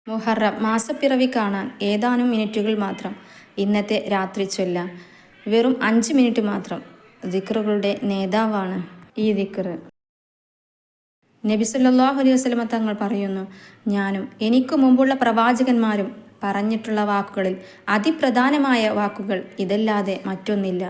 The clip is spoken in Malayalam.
മുഹറം മാസപ്പിറവി കാണാൻ ഏതാനും മിനിറ്റുകൾ മാത്രം. ഇന്നത്തെ രാത്രി ചൊല്ലാം. വെറും 5 മിനിറ്റ് മാത്രം. ദിക്റുകളുടെ നേതാവാണ് ഈ ദിക്ർ. നബി സല്ലല്ലാഹു അലൈഹി വസല്ലമ തങ്ങൾ പറയുന്നു, ഞാനും എനിക്ക് മുമ്പുള്ള പ്രവാചകന്മാരും പറഞ്ഞിട്ടുള്ള വാക്കുകളിൽ അതിപ്രധാനമായ വാക്കുകൾ ഇതല്ലാതെ മറ്റൊന്നില്ല.